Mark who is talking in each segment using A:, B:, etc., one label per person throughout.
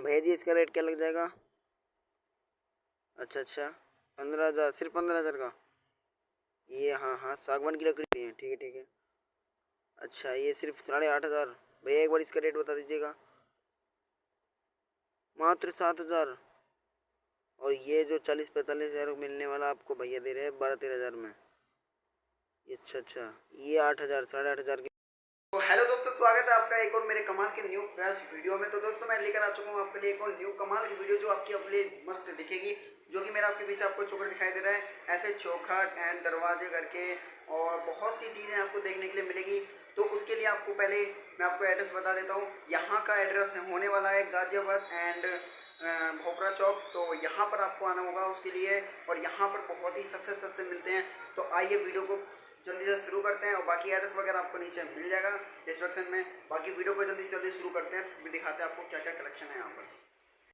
A: भैया जी इसका रेट क्या लग जाएगा? अच्छा 15,000, सिर्फ 15,000 का। ये हाँ सागवान की लकड़ी है, ठीक है। अच्छा ये सिर्फ 8,500। भैया एक बार इसका रेट बता दीजिएगा। मात्र 7,000। और ये जो 40-45 हज़ार मिलने वाला आपको भैया दे रहे हैं 12-13 हज़ार में। अच्छा ये 8,000, 8,500 की। तो हेलो दोस्तों, स्वागत है आपका एक और मेरे कमाल के न्यू फ्रेश वीडियो में। तो दोस्तों मैं लेकर आ चुका हूँ आपके लिए एक और न्यू कमाल की वीडियो जो आपकी अपने मस्त दिखेगी, जो कि मेरा आपके पीछे आपको चौखट दिखाई दे रहा है। ऐसे चौखट एंड दरवाजे घर के और बहुत सी चीज़ें आपको देखने के लिए मिलेगी। तो उसके लिए आपको पहले मैं आपको एड्रेस बता देता हूँ। यहाँ का एड्रेस होने वाला है गाजियाबाद एंड भोपरा चौक। तो यहाँ पर आपको आना होगा उसके लिए, और यहाँ पर बहुत ही सस्ते मिलते हैं। तो आइए वीडियो को जल्दी से शुरू करते हैं, और बाकी एड्रेस वगैरह आपको नीचे मिल जाएगा डिस्क्रिप्शन में। बाकी वीडियो को जल्दी से जल्दी शुरू करते हैं, फिर दिखाते हैं आपको क्या क्या कलेक्शन है यहाँ पर।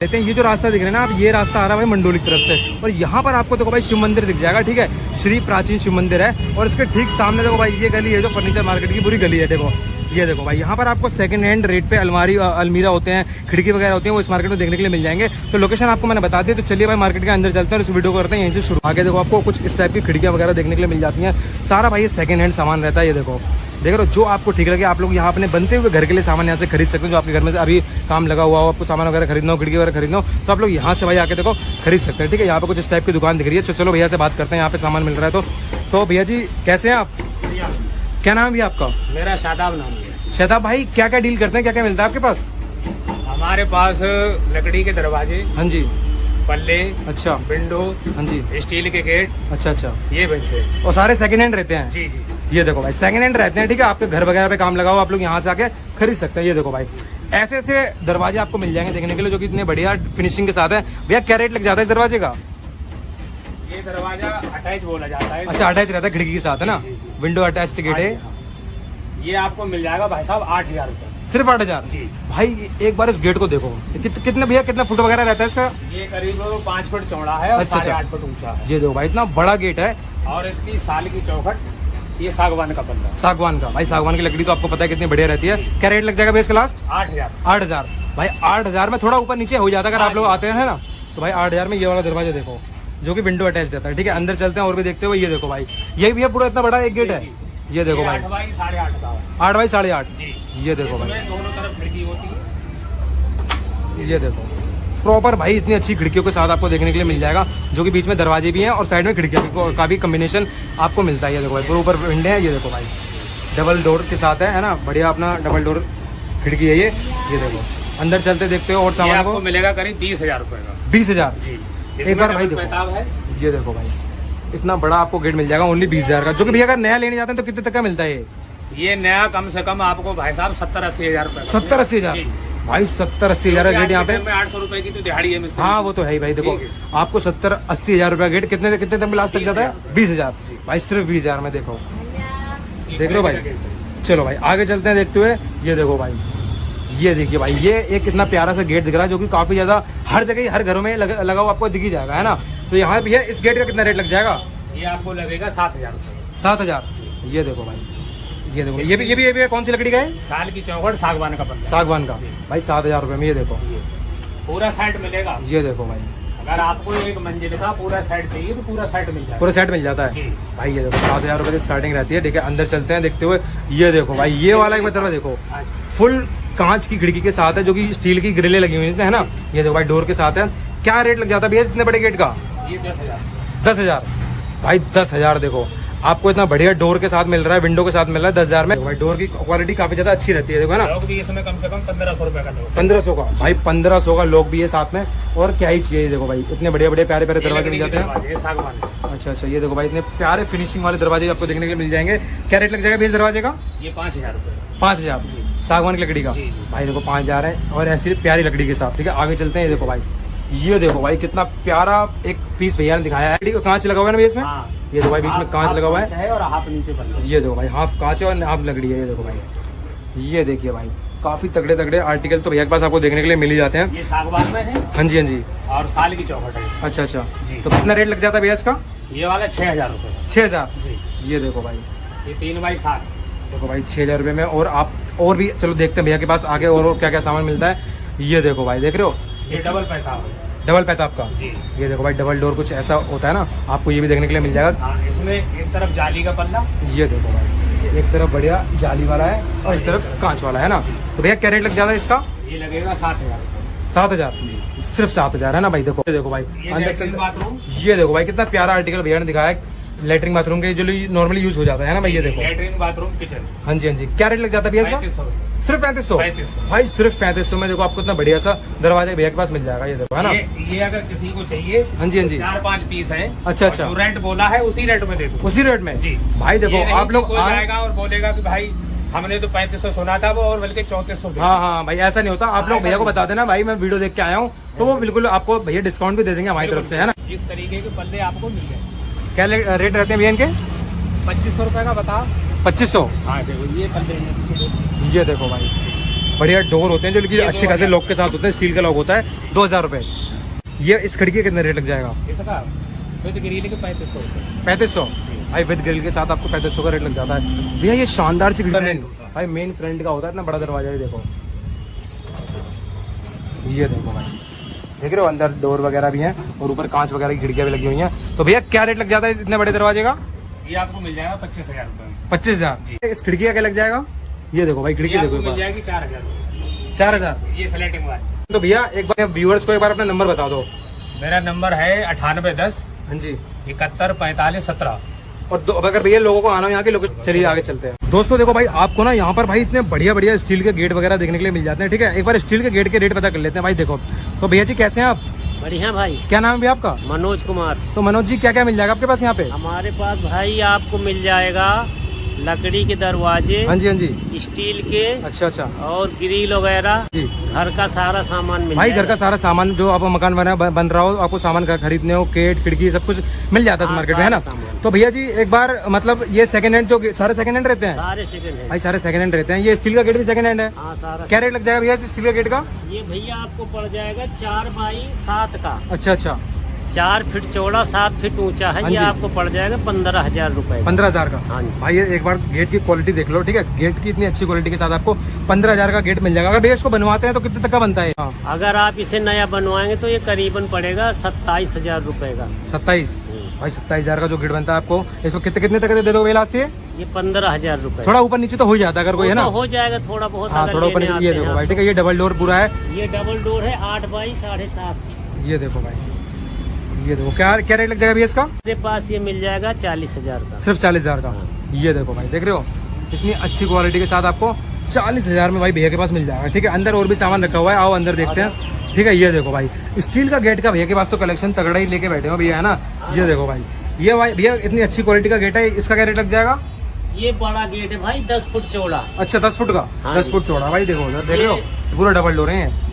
B: कहते हैं ये जो रास्ता दिख रहा है ना, आप ये रास्ता आ रहा है भाई मंडोली की तरफ से, और यहाँ पर आपको देखो भाई शिव मंदिर दिख जाएगा। ठीक है, श्री प्राचीन शिव मंदिर है, और इसके ठीक सामने देखो भाई ये गली है जो फर्नीचर मार्केट की पूरी गली है। देखो ये देखो भाई, यहाँ पर आपको सेकंड हैंड रेट पे अलमीरा होते हैं, खिड़की वगैरह होती है, वो इस मार्केट में देखने के लिए मिल जाएंगे। तो लोकेशन आपको मैंने बता दी। तो चलिए भाई मार्केट के अंदर चलते हैं और इस वीडियो को करते हैं यहीं से शुरू। आगे देखो आपको कुछ इस टाइप की खिड़कियाँ वगैरह देखने के लिए मिल जाती हैं। सारा भाई सेकंड हैंड सामान रहता है। ये देखो देख रहे हो, जो आपको ठीक लगे आप लोग यहाँ अपने बनते हुए घर के लिए सामान यहाँ से खरीद सकते हो। जो आपके घर में से अभी काम लगा हुआ हो, आपको सामान वगैरह खरीदना हो, खिड़की वगैरह खरीदना हो, तो आप लोग यहाँ से भाई आके देखो खरीद सकते हैं। ठीक है, यहाँ पे कुछ इस टाइप की दुकान दिख रही है। चलो भैया से बात करते हैं, यहाँ पे सामान मिल रहा है। तो भैया जी कैसे हैं आप? क्या नाम है भैया आपका?
C: मेरा शादाब नाम है।
B: शहताब भाई क्या क्या डील करते हैं, क्या क्या मिलता है आपके पास?
C: हमारे पास लकड़ी के दरवाजे,
B: हाँ जी,
C: पल्ले,
B: अच्छा,
C: विंडो,
B: हाँ जी,
C: स्टील के गेट,
B: अच्छा,
C: ये बनते हैं।
B: और सारे सेकंड हैंड रहते हैं?
C: जी।
B: ये देखो भाई सेकंड हैंड रहते हैं। ठीक है, आपके घर वगैरह पे काम लगा हो, आप लोग यहाँ से आके खरीद सकते हैं। ये देखो भाई ऐसे ऐसे दरवाजे आपको मिल जाएंगे देखने के लिए, जो कि इतने बढ़िया फिनिशिंग के साथ है। भैया क्या रेट लग जाता है इस दरवाजे का?
C: ये दरवाजा अटैच बोला जाता है।
B: अच्छा, अटैच रहता है खिड़की के साथ है ना?
C: जी।
B: विंडो अटैच्ड गेट है।
C: ये आपको मिल जाएगा भाई साहब 8,000 रुपये।
B: सिर्फ 8,000?
C: जी
B: भाई एक बार इस गेट को देखो, कितने भैया कितना फुट वगैरह रहता है इसका?
C: ये करीब 5 फुट चौड़ा है और
B: अच्छा,
C: 8.5 फुट ऊंचा है।
B: ये देखो भाई इतना बड़ा गेट है।
C: और इसकी साल की चौखट, ये सागवान का पल्ला।
B: सागवान का? भाई सागवान की लकड़ी तो आपको पता है कितनी बढ़िया रहती है। क्या रेट लग जाएगा भैया इसका लास्ट?
C: 8,000।
B: 8,000? भाई 8,000 में थोड़ा ऊपर नीचे हो जाता है अगर आप लोग आते हैं ना। तो भाई 8,000 में ये वाला दरवाजा देखो, जो कि विंडो अटैच रहता है। ठीक है, अंदर चलते हैं और भी देखते हुए। ये देखो भाई ये भी है पूरा इतना बड़ा एक गेट है। ये देखो भाई
C: 8 बाई 8.5 का है।
B: 8 बाई 8.5?
C: जी।
B: ये देखो भाई,
C: इसमें दोनों तरफ खिड़की होती है।
B: ये देखो प्रॉपर भाई इतनी अच्छी खिड़कियों के साथ आपको देखने के लिए मिल जाएगा, जो कि बीच में दरवाजे भी हैं और साइड में खिड़कियाँ का भी कम्बिनेशन आपको मिलता है। ये देखो भाई पूरे ऊपर विंडो है। ये देखो भाई डबल डोर के साथ है ना, बढ़िया अपना डबल डोर खिड़की है ये देखो। अंदर चलते देखते हो और सामान
C: आपको मिलेगा करीब 20,000 रुपए का।
B: 20,000?
C: जी।
B: एक बार भाई देखो,
C: है।
B: ये देखो भाई इतना बड़ा आपको गेट मिल जाएगा ओनली 20,000 का, जो कि भैया अगर नया लेने जाते हैं तो कितने तक का मिलता है
C: ये नया कम से कम आपको भाई साहब 70-80 हज़ार रुपए।
B: 70-80 हज़ार? भाई 70-80 हज़ार का गेट यहाँ पे?
C: 800 रुपए की तो दिहाड़ी है मिस्त्री।
B: हाँ वो तो है ही भाई। देखो आपको 70-80 हज़ार रुपया गेट कितने तक में लास्ट तक जाता है? 20,000? भाई सिर्फ 20,000 में देखो, देख रहे हो भाई। चलो भाई आगे चलते हैं देखते हुए। ये देखो भाई, ये देखिए भाई ये एक इतना प्यारा सा गेट दिख रहा है, जो कि काफी ज्यादा हर जगह हर घरों में लगा हुआ आपको दिख ही जाएगा है ना। तो यहाँ भैया इस गेट का कितना रेट लग जाएगा?
C: ये आपको लगेगा 7,000 रुपए।
B: 7,000? ये देखो भाई, ये देखो ये भी कौन सी लकड़ी का है?
C: साल की चौखट, सागवान का पल्ला।
B: सागवान का? भाई 7,000 रुपए में ये देखो
C: पूरा सेट मिलेगा।
B: ये देखो भाई,
C: अगर आपको एक मंजिल का पूरा सेट चाहिए तो पूरा सेट मिल जाएगा।
B: पूरा सेट मिल जाता है भाई। ये देखो 7,000 रुपए की स्टार्टिंग रहती है। ठीक है, अंदर चलते हैं देखते हुए। ये देखो भाई ये वाला एक मतलब देखो फुल कांच की खिड़की के साथ है, जो कि स्टील की ग्रिलें लगी हुई है ना। ये देखो भाई डोर के साथ है। क्या रेट लग जाता है भैया इतने बड़े गेट का?
C: ये 10,000।
B: 10,000? भाई 10,000 देखो आपको इतना बढ़िया डोर के साथ मिल रहा है, विंडो के साथ मिल रहा है 10,000 में। भाई डोर की क्वालिटी काफी ज्यादा अच्छी रहती है, देखो ना।
C: लोग भी इसमें कम से कम 1,500 रुपए का लोग।
B: 1500 का? भाई 1500 का लोग भी है साथ में, और क्या ही चाहिए। देखो भाई इतने बढ़िया बढ़िया प्यारे प्यारे दरवाजे मिल जाते हैं।
C: सागवान।
B: अच्छा, ये देखो भाई इतने प्यारे फिनिशिंग वाले दरवाजे आपको देखने के लिए मिल जाएंगे। क्या रेट लग जाएगा भैया दरवाजे का?
C: ये 5,000 रुपए।
B: 5,000? सागवान की लकड़ी का? भाई देखो 5,000 है, और ऐसी प्यारी लकड़ी के साथ। ठीक है, आगे चलते हैं। ये देखो भाई, ये देखो भाई कितना प्यारा एक पीस भैया ने दिखाया है। कांच लगा हुआ है ना भैया इसमें? ये देखो भाई बीच में कांच लगा हुआ है
C: और हाफ नीचे बना।
B: ये देखो भाई हाफ कांच है और हाफ लकड़ी है। ये देखो भाई, ये देखिए भाई काफी तगड़े तगड़े आर्टिकल तो भैया के पास आपको देखने के लिए मिल ही जाते हैं।
C: ये सागवान में है।
B: हाँ जी।
C: और साल की चौखट है।
B: अच्छा, तो कितना रेट लग जाता है भैया इसका?
C: ये वाला 6,000 रुपए।
B: 6,000?
C: जी।
B: ये देखो भाई,
C: ये 3 बाई 7
B: देखो भाई 6,000 रुपये में। और आप और भी चलो देखते हैं भैया के पास आगे और क्या क्या सामान मिलता है। ये देखो भाई देख रहे हो
C: ये डबल पैसा है।
B: डबल पैसा आपका।
C: जी।
B: ये देखो भाई डबल डोर कुछ ऐसा होता है ना, आपको ये भी देखने के लिए मिल जाएगा।
C: हाँ, इसमें एक तरफ जाली का पल्ला।
B: ये देखो भाई एक तरफ बढ़िया जाली वाला है और इस तरफ कांच वाला है ना। तो भैया क्या रेट लग जाता है इसका?
C: ये लगेगा 7,000 रुपये।
B: 7,000 सिर्फ 7,000 है ना भाई। देखो भाई
C: ये
B: अंदर
C: लैट्रिन
B: चलते,
C: बाथरूम।
B: ये देखो भाई कितना प्यारा आर्टिकल भैया ने दिखाया है। लेटरिन बाथरूम के जो नॉर्मली यूज हो जाता है ना भाई। ये देखो
C: लैट्रिन बाथरूम किचन।
B: हाँ जी हाँ जी। क्या रेट लग जाता है भैया इसका?
C: 3500।
B: सिर्फ 3500
C: 3500।
B: भाई सिर्फ 3500 में देखो आपको इतना बढ़िया सा दरवाजा भैया के पास मिल जाएगा। ये देखो है ना।
C: ये अगर किसी को चाहिए,
B: हाँ जी हाँ जी।
C: 4-5 पीस है।
B: अच्छा अच्छा।
C: जो रेंट बोला है उसी रेट में दे दो।
B: उसी रेट में
C: जी।
B: भाई देखो
C: ये नहीं
B: आप
C: कि
B: लोग
C: कोई जाएगा और बोलेगा कि भाई हमने तो 3500 सुना था वो और बल्कि 3400।
B: हाँ हाँ भाई ऐसा नहीं होता। आप लोग भैया को बता देना भाई मैं वीडियो देख के आया हूँ, तो वो बिल्कुल आपको भैया डिस्काउंट भी दे देंगे हमारी तरफ से, है ना।
C: इस तरीके के पल्ले आपको मिल जाए।
B: क्या रेट रहते हैं भैया इनके?
C: 2500 रुपए का बता।
B: 2500।
C: हाँ देखो ये पल्ले हैं।
B: ये देखो भाई बढ़िया डोर होते हैं जो कि अच्छे खासे लॉक के साथ होते हैं। स्टील का लॉक होता है। 2,000 रुपए। ये इस खिड़की का कितना रेट लग जाएगा?
C: इसका विद ग्रिल के 3500 रुपए।
B: 3500 भाई विद ग्रिल के साथ आपको 3500 का रेट लग जाता है भैया। ये शानदार सी भाई मेन फ्रंट का होता है, इतना बड़ा दरवाजा। ये देखो, ये देखो भाई देख रहे हो अंदर डोर वगैरह भी हैं और ऊपर कांच वगैरह की खिड़कियां भी लगी हुई हैं। तो भैया क्या रेट लग जाता है इतने बड़े दरवाजे का?
C: ये आपको मिल जाएगा 25,000 रुपए में।
B: 25,000। इस खिड़की का क्या लग जाएगा? ये देखो भाई खिड़की
C: ये आपको
B: देखो
C: मिल जाएगी 4,000 रुपए।
B: 4,000।
C: ये स्लेटिंग वाली।
B: तो भैया एक बार व्यूअर्स को एक बार अपना नंबर बता दो।
C: मेरा नंबर है 9810
B: हाँ जी।
C: 71 45 17।
B: और अगर भैया लोगों को आना हो यहाँ के लोग, चलिए आगे चलते हैं। दोस्तों देखो भाई आपको ना यहाँ पर भाई इतने बढ़िया बढ़िया स्टील के गेट वगैरह देखने के लिए मिल जाते हैं। ठीक है, एक बार स्टील के गेट के रेट पता कर लेते हैं भाई। देखो तो भैया जी कैसे हैं आप?
D: बढ़िया भाई।
B: क्या नाम है भैया आपका?
D: मनोज कुमार।
B: तो मनोज जी क्या क्या मिल जाएगा आपके पास यहाँ पे?
D: हमारे पास भाई आपको मिल जाएगा लकड़ी के दरवाजे,
B: हाँ जी हाँ जी।
D: स्टील के,
B: अच्छा अच्छा
D: और ग्रिल वगैरह,
B: जी।
D: घर का सारा सामान मिल
B: भाई
D: जाएगा।
B: घर का सारा सामान जो आप मकान बन रहा हो, आपको सामान खरीदने हो, गेट खिड़की सब कुछ मिल जाता है
D: हाँ,
B: मार्केट में, है ना।
D: सारा सामान।
B: तो भैया जी एक बार मतलब ये सेकंड हैंड जो सारे सेकंड हैंड रहते हैं
D: सारे सेकंड है
B: भाई, सारे सेकंड हैंड रहते हैं। ये स्टील का गेट भी सेकंड हैंड है।
D: हाँ सारा।
B: क्या रेट लग जाएगा भैया स्टील का गेट का?
D: ये भैया आपको पड़ जाएगा 4 बाई 7 का।
B: अच्छा अच्छा।
D: 4 फीट चौड़ा 7 फीट ऊंचा है।
B: हाँ
D: ये
B: जी।
D: आपको पड़ जाएगा 15,000 रुपए।
B: 15,000 का।
D: हाँ जी।
B: भाई ये एक बार गेट की क्वालिटी देख लो। ठीक है, गेट की इतनी अच्छी क्वालिटी के साथ आपको 15,000 का गेट मिल जाएगा। अगर भैया इसको बनवाते हैं तो कितने तक का बनता है? हाँ।
D: अगर आप इसे नया बनवाएंगे तो ये करीबन पड़ेगा 27,000 रुपए का।
B: 27। भाई 27,000 का जो गेट बनता है आपको, इसको कितने तक दे दोगे लास्ट?
D: ये 15,000 रुपए।
B: थोड़ा ऊपर नीचे तो हो ही जाता है अगर कोई, है ना।
D: हो जाएगा थोड़ा बहुत।
B: हाँ
D: अगर
B: थोड़ा ऊपर
D: लेने
B: नीचे। ये
D: आते
B: देखो
D: हैं
B: भाई, ठीक है, ये डबल डोर पूरा है।
D: ये डबल डोर है 8 बाई 7.5।
B: ये देखो भाई, ये देखो क्या क्या रेट लग जाएगा भैया इसका?
D: मेरे पास ये मिल जाएगा 40,000 का।
B: सिर्फ 40,000 का। ये देखो भाई, देख रहे हो इतनी अच्छी क्वालिटी के साथ आपको 40,000 में भाई भैया के पास मिल जाएगा। ठीक है, अंदर और भी सामान रखा हुआ है, आओ अंदर देखते हैं। ठीक है, ये देखो भाई स्टील का गेट का भैया के पास तो कलेक्शन तगड़ा ही लेके बैठे हो भैया, है ना। ये देखो भाई, ये भाई भैया इतनी अच्छी क्वालिटी का गेट है, इसका क्या रेट लग जाएगा?
D: ये बड़ा गेट है भाई 10 फुट चौड़ा।
B: अच्छा 10 फुट का।
D: हाँ
B: 10
D: जी।
B: फुट चौड़ा भाई, देखो उधर देख रहे हो पूरा डबल डोर है।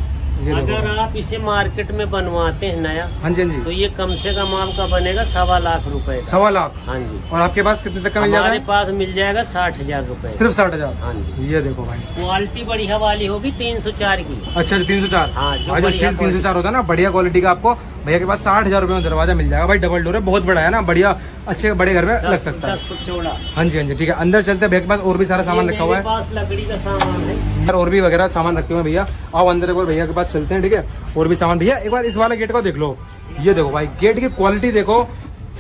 B: ये देखो।
D: अगर आप इसे मार्केट में बनवाते हैं नया,
B: हाँ जी हाँ जी।
D: तो ये कम से कम आपका बनेगा 1.25 लाख रुपए का।
B: 1.25 लाख।
D: हाँ जी।
B: और आपके पास कितने तक का मिल जाता
D: हमारे
B: है?
D: पास मिल जाएगा 60,000 रुपए।
B: सिर्फ 60,000।
D: हाँ जी।
B: ये देखो भाई,
D: क्वालिटी बढ़िया वाली होगी 304 की।
B: अच्छा 304।
D: हाँ, जो
B: भाई जो
D: बढ़िया
B: स्टील 304 होता है ना, बढ़िया क्वालिटी का आपको भैया के पास 60,000 रुपए में दरवाजा मिल जाएगा। भाई डबल डोर है, बहुत बड़ा है ना, बढ़िया अच्छे बड़े घर में लग सकता है।
D: 10 फुट चौड़ा।
B: हाँ जी हाँ जी। ठीक है, अंदर चलते हैं। भैया के पास और भी सारा सामान
D: ये
B: रखा हुआ
D: मेरे
B: है,
D: पास लकड़ी का सामान है।
B: यार और भी वगैरह सामान रखे हुए हैं भैया। आओ अंदर एक बार भैया के पास चलते हैं। ठीक है, और भी सामान। भैया एक बार इस वाले गेट को देख लो। ये देखो भाई, गेट की क्वालिटी देखो,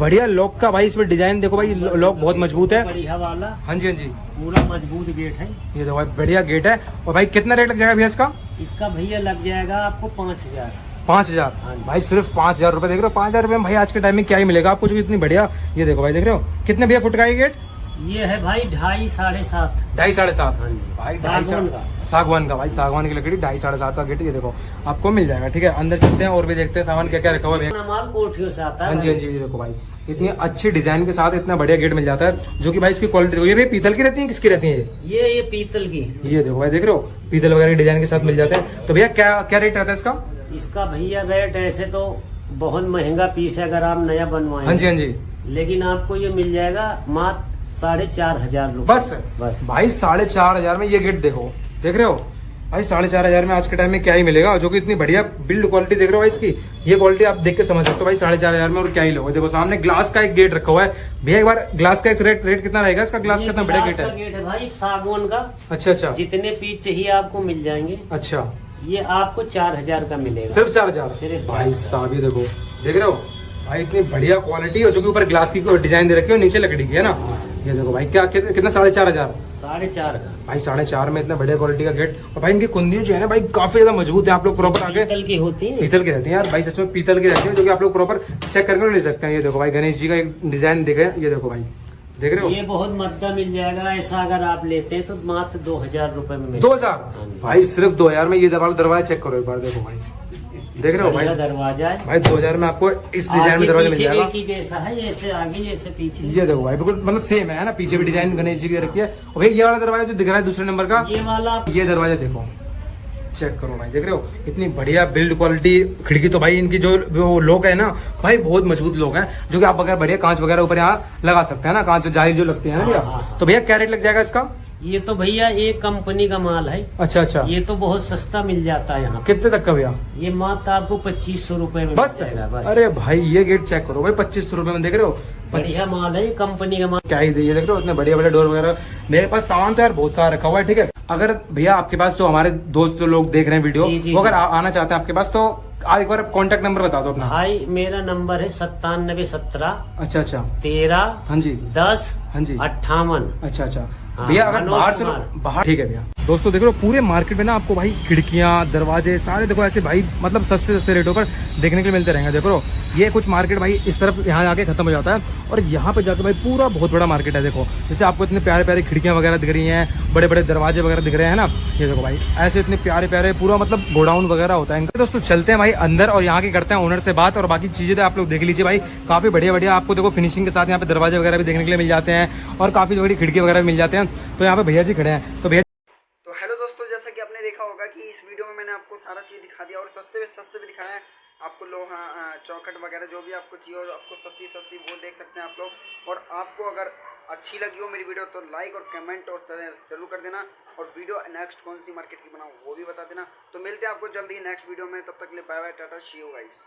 B: बढ़िया लॉक का भाई, इसमें डिजाइन देखो भाई, लॉक बहुत मजबूत है।
D: बढ़िया वाला
B: हाँ जी हाँ जी।
D: पूरा मजबूत गेट है।
B: ये देखो भाई, बढ़िया गेट है। और भाई कितना रेट लग जाएगा भैया इसका?
D: इसका भैया लग जाएगा आपको 5,000।
B: 5,000।
D: हाँ जी।
B: भाई सिर्फ 5,000 रुपए। देख रहे हो 5,000 रुपए में भाई आज के टाइम में क्या ही मिलेगा आपको, जो इतनी बढ़िया। ये देखो भाई, देख रहे हो कितने भैया फुट का ये गेट?
D: ये है भाई 2.5 साढ़े 7।
B: 2.5 साढ़े 7।
D: हाँ जी।
B: भाई
D: सागवान का।
B: सागवान का भाई, सागवान की लकड़ी 2.5 साढ़े 7 का गेट। ये देखो आपको मिल जाएगा। ठीक है, अंदर चलते हैं और भी देखते हैं सामान क्या क्या रखा हुआ है।
D: अपना माल कोठियों से आता
B: हाँ
D: है।
B: जी हाँ जी। ये देखो भाई, इतनी अच्छी डिजाइन के साथ इतना बढ़िया गेट मिल जाता है, जो कि भाई इसकी क्वालिटी देखो। ये भाई पीतल की रहती है, किसकी रहती है?
D: ये पीतल की।
B: ये देखो भाई, देख रहे हो पीतल वगैरह डिजाइन के साथ मिल जाते हैं। तो भैया क्या क्या रेट रहता है इसका?
D: इसका भैया रेट ऐसे तो बहुत महंगा पीस है अगर आप नया बनवाएंगे।
B: हाँ जी हाँ जी।
D: लेकिन आपको ये मिल जाएगा मात्र 4,500 रुपए।
B: बस भाई 4,500 में ये गेट देखो, देख रहे हो भाई 4,500 में आज के टाइम में क्या ही मिलेगा, जो कि इतनी बढ़िया बिल्ड क्वालिटी देख रहे हो भाई इसकी। ये क्वालिटी आप देख के समझ सकते हो भाई 4,500 में और क्या ही लो। देखो सामने ग्लास का एक गेट रखा हुआ है भैया। एक बार ग्लास का इस रेट कितना रहेगा इसका? ग्लास कितना बड़ा गेट है?
D: गेट है भाई सागवान का।
B: अच्छा अच्छा।
D: जितने पीस चाहिए आपको मिल जाएंगे।
B: अच्छा
D: ये आपको 4000 का मिलेगा।
B: सिर्फ 4000?
D: सिर्फ
B: भाई साहब ये देखो, देख रहे हो भाई, इतनी बढ़िया क्वालिटी, और जो कि ऊपर ग्लास की डिजाइन दे रखी है और नीचे लकड़ी की है ना। ये देखो भाई, क्या कितना 4500?
D: 4.5 का
B: भाई 4.5 में इतना बढ़िया क्वालिटी का गेट। और भाई इनकी कुंदियां जो है ना भाई काफी ज्यादा मजबूत है। आप लोग प्रॉपर आगे
D: पीतल की होती है,
B: पीतल की रहती है यार भाई, सच में पीतल की रहती है, जो कि आप लोग प्रॉपर चेक करके ले सकते हैं। ये देखो भाई, गणेश जी का एक डिजाइन दिखे, ये देखो भाई, देख रहे हो।
D: ये बहुत मद्दा मिल जाएगा। ऐसा अगर आप लेते हैं तो मात्र 2000 रुपए में
B: 2000? भाई सिर्फ 2000 में ये दरवाजा चेक करो एक बार, देखो भाई, देख रहे हो भाई,
D: दरवाजा है
B: भाई 2000 में आपको इस डिजाइन में दरवाजा मिल जाएगा।
D: एक ही जैसा है, जैसे आगे जैसे पीछे।
B: ये देखो भाई, बिल्कुल मतलब सेम है ना, पीछे भी डिजाइन गणेश जी की रखी है। और भाई ये वाला दरवाजा जो दिख रहा है दूसरे नंबर का,
D: ये वाला,
B: ये दरवाजा देखो, चेक करो भाई, देख रहे हो इतनी बढ़िया बिल्ड क्वालिटी खिड़की। तो भाई इनकी जो लोग है ना भाई, बहुत मजबूत लोग हैं, जो कि आप अगर बढ़िया कांच वगैरह ऊपर यहाँ लगा सकते हैं ना, कांच जाली जो लगती है ना भैया। तो भैया क्या रेट लग जाएगा इसका?
D: ये तो भैया एक कंपनी का माल है।
B: अच्छा अच्छा,
D: ये तो बहुत सस्ता मिल जाता है यहाँ।
B: कितने तक का भैया?
D: ये मात्र आपको 2500 रुपए में
B: बस?
D: मिल जाएगा बस।
B: अरे भाई ये गेट चेक करो भाई, 2500 रुपए में, देख रहे हो
D: बढ़िया माल है, कंपनी का माल।
B: क्या ही ये देख रहे हो, इतने बढ़िया बढ़िया डोर वगैरह। मेरे पास सामान तो यार बहुत सारा रखा हुआ है, ठीक है। अगर भैया आपके पास जो हमारे दोस्त जो लोग देख रहे हैं वीडियो, वो अगर आना चाहते हैं आपके पास, तो आप एक बार कॉन्टेक्ट नंबर बता दो अपना।
D: भाई मेरा नंबर है 9717
B: अच्छा अच्छा
D: 13
B: हाँ जी
D: 10
B: हाँ जी
D: 58।
B: अच्छा अच्छा
D: हाँ,
B: भैया अगर
D: मनोज
B: बाहर चलो,
D: कुमार।
B: बाहर ठीक है भैया। दोस्तों देख लो पूरे मार्केट में ना आपको भाई खिड़कियां दरवाजे सारे देखो ऐसे भाई, मतलब सस्ते सस्ते रेटों पर देखने के लिए मिलते रहेंगे। देखो ये कुछ मार्केट भाई इस तरफ यहाँ आके खत्म हो जाता है, और यहाँ पे जाके भाई पूरा बहुत बड़ा मार्केट है। देखो जैसे आपको इतने प्यारे प्यारे खिड़कियां वगैरह दिख रही हैं, बड़े बड़े दरवाजे वगैरह दिख रहे हैं ना, ये देखो भाई ऐसे इतने प्यारे प्यारे, पूरा मतलब गोडाउन वगैरह होता है इनका। दोस्तों चलते हैं भाई अंदर और यहाँ की करते हैं ओनर से बात, और बाकी चीजें तो आप लोग देख लीजिए भाई, काफी बढ़िया बढ़िया आपको देखो फिनिशिंग के साथ यहाँ पे दरवाजे वगैरह भी देखने के लिए मिल जाते हैं, और काफी बड़ी खिड़की वगैरह भी मिल जाते हैं। तो यहाँ पे भैया जी खड़े हैं, तो भैया
A: तो हेलो दोस्तों, जैसा कि आपने देखा होगा कि इस वीडियो में मैंने आपको सारा चीज़ दिखा दिया, और सस्ते भी दिखाया है आपको। लोहा चौखट वगैरह जो भी आपको चाहिए, और आपको सस्ती वो देख सकते हैं आप लोग। और आपको अगर अच्छी लगी हो मेरी वीडियो तो लाइक और कमेंट और जरूर कर देना, और वीडियो नेक्स्ट कौन सी मार्केट की बनाऊँ वो भी बता देना। तो मिलते हैं आपको जल्दी नेक्स्ट वीडियो में, तब तक के लिए bye bye, tata, see you guys.